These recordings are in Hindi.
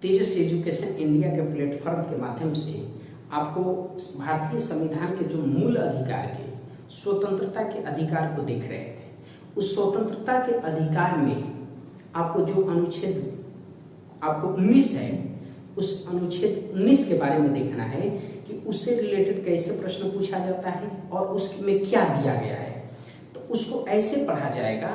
तेजस एजुकेशन इंडिया के प्लेटफॉर्म के माध्यम से आपको भारतीय संविधान के जो मूल अधिकार के स्वतंत्रता के अधिकार को देख रहे थे। उस स्वतंत्रता के अधिकार में आपको जो अनुच्छेद आपको 19 है, उस अनुच्छेद 19 के बारे में देखना है कि उससे रिलेटेड कैसे प्रश्न पूछा जाता है और उसमें क्या दिया गया है। तो उसको ऐसे पढ़ा जाएगा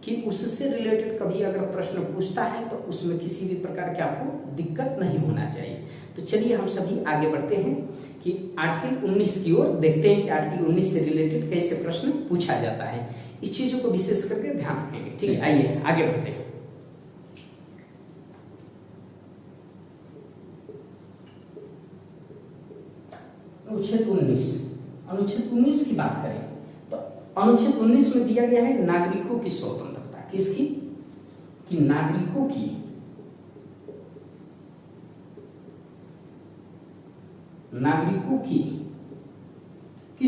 कि उससे रिलेटेड कभी अगर प्रश्न पूछता है तो उसमें किसी भी प्रकार के आपको दिक्कत नहीं होना चाहिए। तो चलिए हम सभी आगे बढ़ते हैं कि आर्टिकल 19 की ओर देखते हैं कि आर्टिकल 19 से रिलेटेड कैसे प्रश्न पूछा जाता है। इस चीजों को विशेष करके ध्यान रखेंगे। ठीक है, आइए आगे बढ़ते हैं। अनुच्छेद 19 की बात करें तो अनुच्छेद 19 में दिया गया है नागरिकों की स्वतंत्रता। किसकी? कि नागरिकों की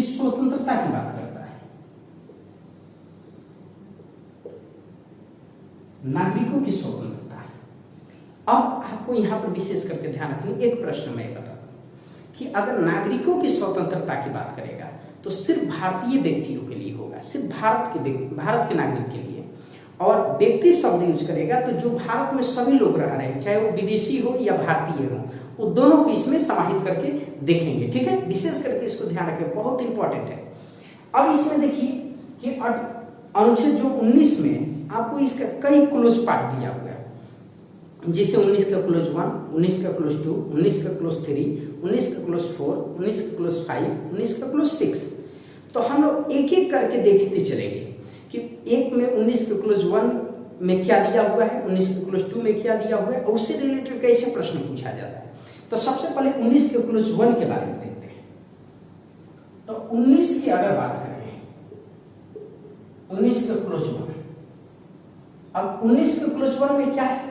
स्वतंत्रता की बात करता है। नागरिकों की स्वतंत्रता। अब आपको यहां पर विशेष करके ध्यान रखना, एक प्रश्न मैं बता कि अगर नागरिकों की स्वतंत्रता की बात करेगा तो सिर्फ भारतीय व्यक्तियों के लिए होगा, सिर्फ भारत के नागरिक के लिए। और व्यक्ति शब्द यूज करेगा तो जो भारत में सभी लोग रह रहे हैं, चाहे वो विदेशी हो या भारतीय हो, वो दोनों को इसमें समाहित करके देखेंगे। ठीक है, विशेष करके इसको ध्यान रखें, बहुत इंपॉर्टेंट है। अब इसमें देखिए कि अनुच्छेद जो 19 में आपको इसका कई क्लोज पार्ट दिया हुआ है, जैसे 19 का क्लोज 1, 19 का क्लोज 2, 19 का क्लोज 3, 19 का क्लोज 4, 19 का क्लोज 5, 19 का क्लोज 6। तो हम लोग एक एक करके देखते चलेंगे कि एक में 19 के क्लोज 1 में क्या दिया हुआ है, 19 के क्लोज 2 में क्या दिया हुआ है और उससे रिलेटेड कैसे प्रश्न पूछा जाता है। तो सबसे पहले 19 के क्लोज 1 के बारे में देखते हैं। तो 19 की अगर बात करें, 19 के क्लोज 1, अब 19 के क्लोज 1 में क्या है,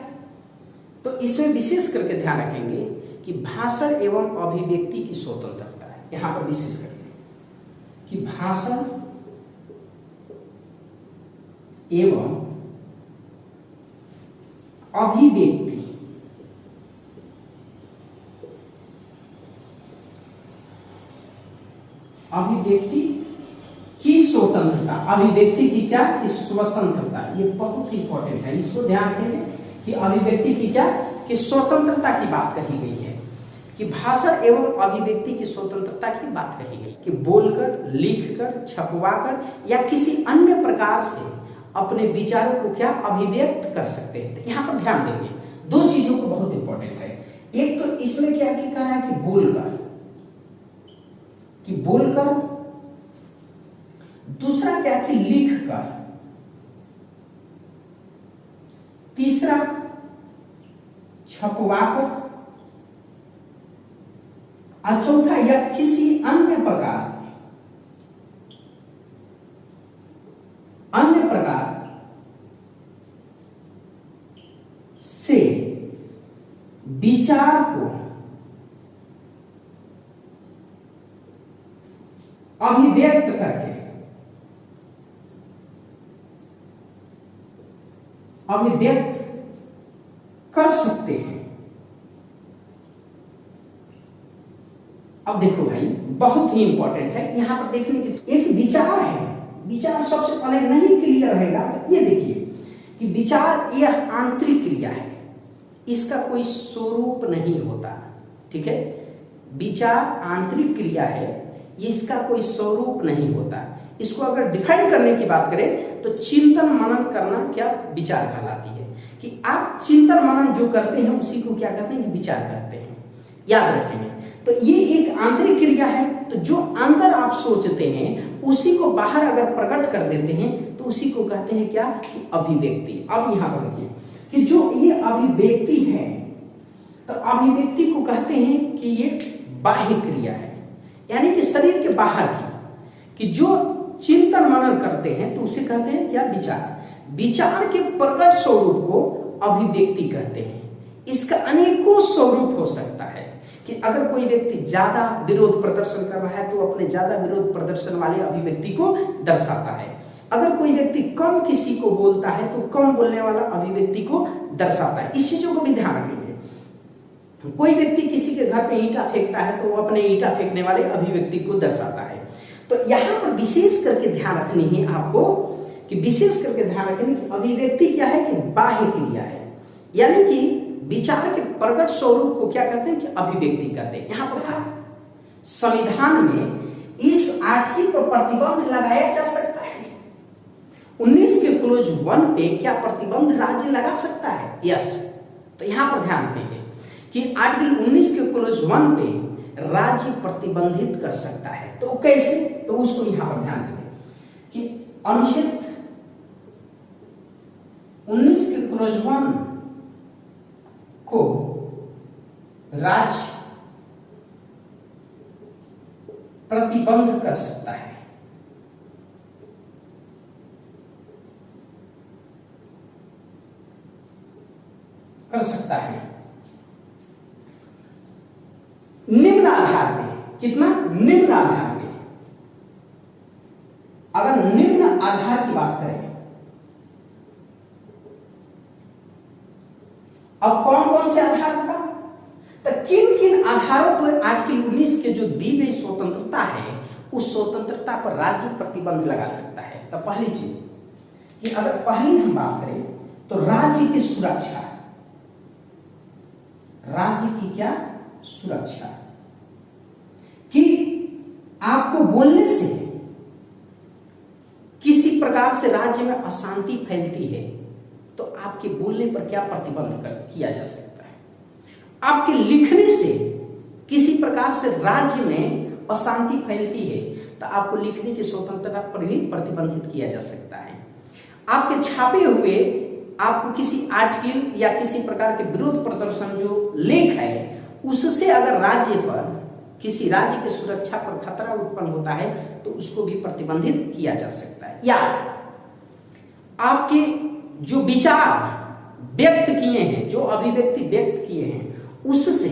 तो इसमें विशेष करके ध्यान रखेंगे कि भाषण एवं अभिव्यक्ति की स्वतंत्रता है। यहां पर विशेष करके कि भाषण एवं अभिव्यक्ति की स्वतंत्रता। अभिव्यक्ति की क्या? की स्वतंत्रता। ये बहुत इंपॉर्टेंट है, इसको ध्यान रखेंगे कि अभिव्यक्ति की क्या? कि स्वतंत्रता की बात कही गई है, कि भाषण एवं अभिव्यक्ति की स्वतंत्रता की बात कही गई कि बोलकर, लिखकर, छपवाकर या किसी अन्य प्रकार से अपने विचारों को क्या अभिव्यक्त कर सकते हैं। तो यहां पर ध्यान देंगे, दो चीजों को बहुत इंपॉर्टेंट है। एक तो इसमें क्या कह रहा है कि बोलकर, दूसरा क्या कि लिखकर, तीसरा छपवाकर, और चौथा या किसी अन्य प्रकार से विचार को अभिव्यक्त करके अभिव्यक्त कर सकते हैं। अब देखो भाई, बहुत ही इंपॉर्टेंट है यहां पर देखने की, एक विचार है, विचार सबसे पहले नहीं क्लियर रहेगा तो ये देखिए कि विचार यह आंतरिक क्रिया है, इसका कोई स्वरूप नहीं होता। ठीक है, विचार आंतरिक क्रिया है, ये इसका कोई स्वरूप नहीं होता। इसको अगर डिफाइन करने की बात करें तो चिंतन मनन करना क्या विचार कहलाती है, कि आप चिंतन मनन जो करते हैं उसी को क्या कहते हैं कि विचार कहते हैं। याद रखेंगे, तो ये एक आंतरिक क्रिया है, तो जो अंदर आप सोचते हैं उसी को बाहर अगर प्रकट कर देते हैं तो उसी को कहते हैं क्या कि अभिव्यक्ति। अब यहां पर देखिए कि जो ये अभिव्यक्ति है, तो अभिव्यक्ति को कहते हैं कि ये बाह्य क्रिया है, यानी कि शरीर के बाहर की, कि जो चिंतन मनन करते हैं तो उसे कहते हैं क्या विचार। विचार के प्रकट स्वरूप को अभिव्यक्ति कहते हैं। इसका अनेकों स्वरूप हो सकता है कि अगर कोई व्यक्ति ज्यादा विरोध प्रदर्शन कर रहा है तो अपने ज्यादा विरोध प्रदर्शन वाले अभिव्यक्ति को दर्शाता है। अगर कोई व्यक्ति कम किसी को बोलता है तो कम बोलने वाला अभिव्यक्ति को दर्शाता है। इस चीजों को भी ध्यान रखेंगे। कोई व्यक्ति किसी के घर पे ईंटा फेंकता है तो वो अपने ईंटा फेंकने वाले अभिव्यक्ति को दर्शाता है। तो यहाँ पर विशेष करके ध्यान रखनी है आपको कि विशेष करके ध्यान रखनी कि अभिव्यक्ति क्या है कि बाह्य क्रिया है, यानी कि विचार के प्रकट स्वरूप को क्या कहते हैं कि अभिव्यक्ति कहते हैं। यहाँ पर संविधान में इस आर्टिकल पर प्रतिबंध लगाया जा सकता है। 19 के क्लोज 1 पे क्या प्रतिबंध राज्य लगा सकता है? यस। तो यहाँ पर ध्यान रखेंगे कि आर्टिकल 19 के क्लोज 1 पे राज्य प्रतिबंधित कर सकता है। तो कैसे? तो उसको यहां पर ध्यान देंगे कि अनुच्छेद 19 के क्लोज 1 को राज्य प्रतिबंध कर सकता है। कर सकता है निम्न आधार पे। कितना? निम्न आधार पे। अगर निम्न आधार की बात करें, अब कौन कौन से आधार का, तो किन किन आधारों पर आर्टिकल 19 के जो दी गई स्वतंत्रता है उस स्वतंत्रता पर राज्य प्रतिबंध लगा सकता है। तो पहली चीज कि अगर पहली हम बात करें तो राज्य की सुरक्षा, राज्य की क्या सुरक्षा, कि आपको बोलने से किसी प्रकार से राज्य में अशांति फैलती है तो आपके बोलने पर क्या प्रतिबंध किया जा सकता है। आपके लिखने से किसी प्रकार से राज्य में अशांति फैलती है तो आपको लिखने की स्वतंत्रता पर भी प्रतिबंधित किया जा सकता है। आपके छापे हुए आपको किसी आर्टिकल या किसी प्रकार के विरोध प्रदर्शन जो लेख है उससे अगर राज्य पर, किसी राज्य की सुरक्षा पर खतरा उत्पन्न होता है तो उसको भी प्रतिबंधित किया जा सकता है। या आपके जो विचार व्यक्त किए हैं, जो अभिव्यक्ति व्यक्त किए हैं, उससे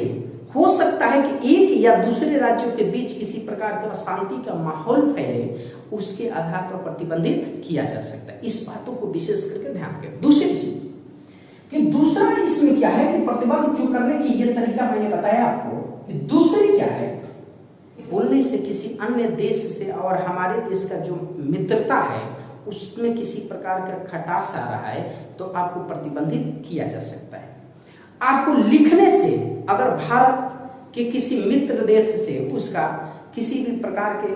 हो सकता है कि एक या दूसरे राज्यों के बीच किसी प्रकार का अशांति का माहौल फैले, उसके आधार पर प्रतिबंधित किया जा सकता है। इस बातों को विशेष करके ध्यान रखें। दूसरी चीज कि दूसरा इसमें क्या है कि प्रतिबंध जो करने की ये तरीका मैंने बताया आपको कि दूसरी क्या है, बोलने से किसी अन्य देश से और हमारे देश का जो मित्रता है उसमें किसी प्रकार का खटास आ रहा है तो आपको प्रतिबंधित किया जा सकता है। आपको लिखने से अगर भारत के किसी मित्र देश से उसका किसी भी प्रकार के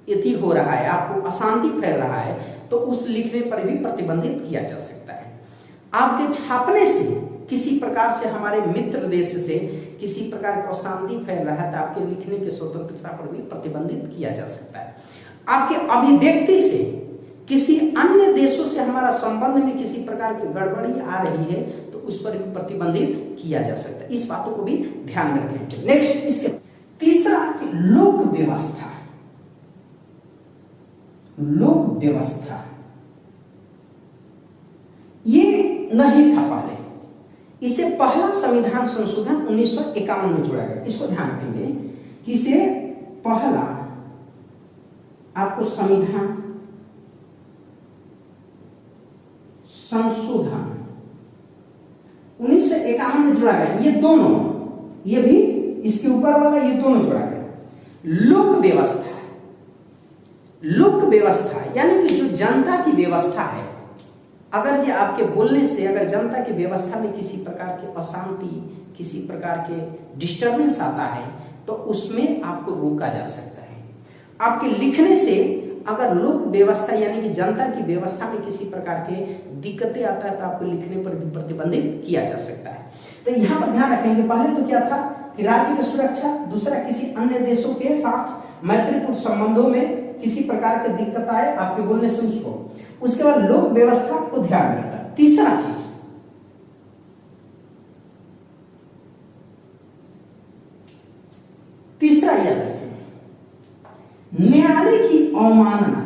यदि हो रहा है, आपको अशांति फैल रहा है तो उस लिखने पर भी प्रतिबंधित किया जा सकता है। आपके छापने से किसी प्रकार से हमारे मित्र देश से किसी प्रकार का अशांति फैल रहा है तो आपके लिखने की स्वतंत्रता पर भी प्रतिबंधित किया जा सकता है। आपके अभिव्यक्ति से किसी अन्य देशों से हमारा संबंध में किसी प्रकार की गड़बड़ी आ रही है तो उस पर भी प्रतिबंधित किया जा सकता है। इस बातों को भी ध्यान में रखें। नेक्स्ट, इसके तीसरा लोक व्यवस्था। लोक व्यवस्था ये नहीं था पहले, इसे पहला संविधान संशोधन 1951 में जोड़ा गया। इसको ध्यान रखेंगे कि इसे पहला आपको संविधान संशोधन 1951 में जोड़ा गया। ये दोनों, ये भी इसके ऊपर वाला, ये दोनों जोड़ा गया। लोक व्यवस्था, लोक व्यवस्था यानी कि जो जनता की व्यवस्था है, अगर ये आपके बोलने से अगर जनता की व्यवस्था में किसी प्रकार की अशांति, किसी प्रकार के डिस्टर्बेंस आता है तो उसमें आपको रोका जा सकता है। आपके लिखने से अगर लोक व्यवस्था यानी कि जनता की व्यवस्था में किसी प्रकार के दिक्कतें आता है तो आपको लिखने पर भी प्रतिबंधित किया जा सकता है। तो यहाँ पर ध्यान रखेंगे, पहले तो क्या था कि राज्य की सुरक्षा, दूसरा किसी अन्य देशों के साथ मैत्रीपूर्ण संबंधों में किसी प्रकार की दिक्कत आए आपके बोलने से उसको, उसके बाद लोक व्यवस्था को ध्यान रखना। तीसरा चीज, तीसरा याद रखें, न्यायालय की अवमानना।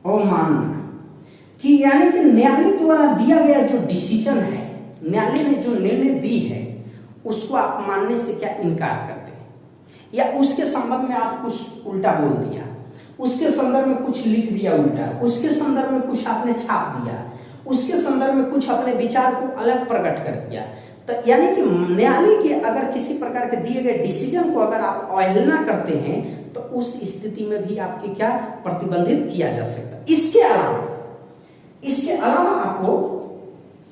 अवमानना कि यानी कि न्यायालय द्वारा दिया गया जो डिसीजन है, न्यायालय ने जो निर्णय दी है उसको आप मानने से क्या इनकार करते हैं या उसके संबंध में आप कुछ उल्टा बोल दिया, उसके संदर्भ में कुछ लिख दिया उल्टा, उसके संदर्भ में कुछ आपने छाप दिया, उसके संदर्भ में कुछ अपने विचार को अलग प्रकट कर दिया, तो यानी कि न्यायालय के अगर किसी प्रकार के दिए गए डिसीजन को अगर आप अवहेलना करते हैं तो उस स्थिति में भी आपके क्या प्रतिबंधित किया जा सकता है। इसके अलावा आपको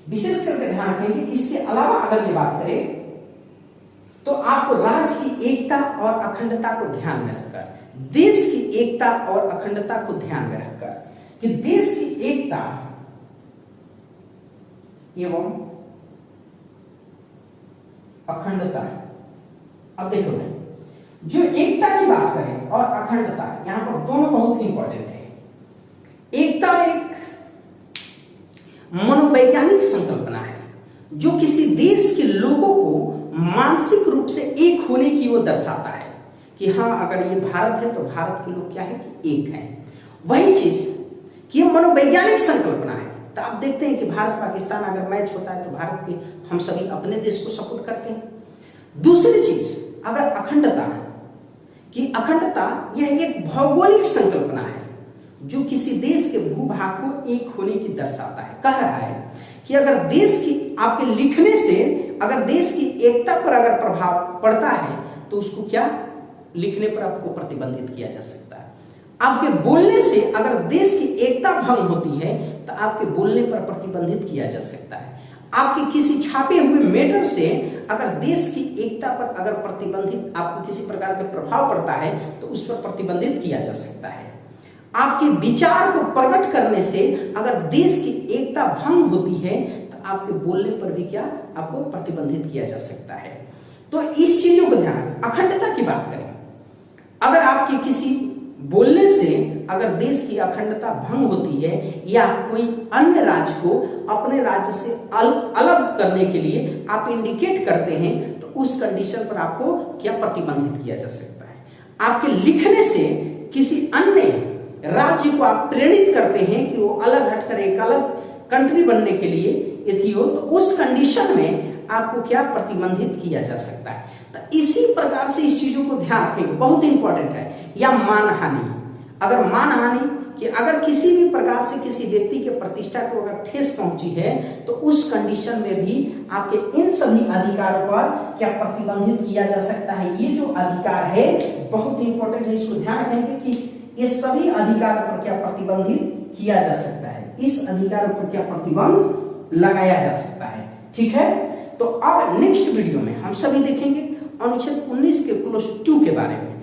विशेष करके ध्यान रखेंगे, इसके अलावा अगर ये बात करें तो आपको राज्य की एकता और अखंडता को ध्यान में रखकर, देश की एकता और अखंडता को ध्यान में रखकर, कि देश की एकता एवं अखंडता, अब देखो मैं जो एकता की बात करें और अखंडता, यहां पर दोनों बहुत ही इंपॉर्टेंट है। एकता एक मनोवैज्ञानिक संकल्पना है जो किसी देश के लोगों को मानसिक रूप से एक होने की वो दर्शाता है कि हाँ, अगर ये भारत है तो भारत के लोग क्या है कि एक हैं। वही चीज कि ये मनोवैज्ञानिक संकल्पना है। तो आप देखते हैं कि भारत पाकिस्तान अगर मैच होता है तो भारत के हम सभी अपने देश को सपोर्ट करते हैं। दूसरी चीज अगर अखंडता, कि अखंडता यह एक भौगोलिक संकल्पना है जो किसी देश के भूभाग को एक होने की दर्शाता है। कह रहा है कि अगर देश की, आपके लिखने से अगर देश की एकता पर अगर प्रभाव पड़ता है तो उसको क्या लिखने पर आपको प्रतिबंधित किया जा सकता है। आपके बोलने से अगर देश की एकता भंग होती है तो आपके बोलने पर प्रतिबंधित किया जा सकता है। आपके किसी छापे हुए मैटर से अगर देश की एकता पर अगर प्रतिबंधित आपको किसी प्रकार का प्रभाव पड़ता है तो उस पर प्रतिबंधित किया जा सकता है। आपके विचार को प्रकट करने से अगर देश की एकता भंग होती है तो आपके बोलने पर भी क्या आपको प्रतिबंधित किया जा सकता है। तो इस चीजों को ध्यान, अखंडता की बात करें, अगर आपके किसी बोलने से अगर देश की अखंडता भंग होती है या कोई अन्य राज्य को अपने राज्य से अलग करने के लिए आप इंडिकेट करते हैं तो उस कंडीशन पर आपको क्या प्रतिबंधित किया जा सकता है। आपके लिखने से किसी अन्य राज्य को आप प्रेरित करते हैं कि वो अलग हटकर एक अलग कंट्री बनने के लिए यदि हो तो उस कंडीशन में आपको क्या प्रतिबंधित किया जा सकता है। तो इसी प्रकार से इस चीजों को ध्यान रखेंगे, बहुत इंपॉर्टेंट है। या मानहानि, अगर मानहानि कि अगर किसी भी प्रकार से किसी व्यक्ति के प्रतिष्ठा को अगर ठेस पहुंची है तो उस कंडीशन में भी आपके इन सभी अधिकारों पर क्या प्रतिबंधित किया जा सकता है। ये जो अधिकार है बहुत इंपॉर्टेंट है, इसको ध्यान रखेंगे कि ये सभी अधिकारों पर क्या प्रतिबंधित किया जा सकता है, इस अधिकारों पर क्या प्रतिबंध लगाया जा सकता है। ठीक है, तो अब नेक्स्ट वीडियो में हम सभी देखेंगे अनुच्छेद 19 के क्लोज 2 के बारे में।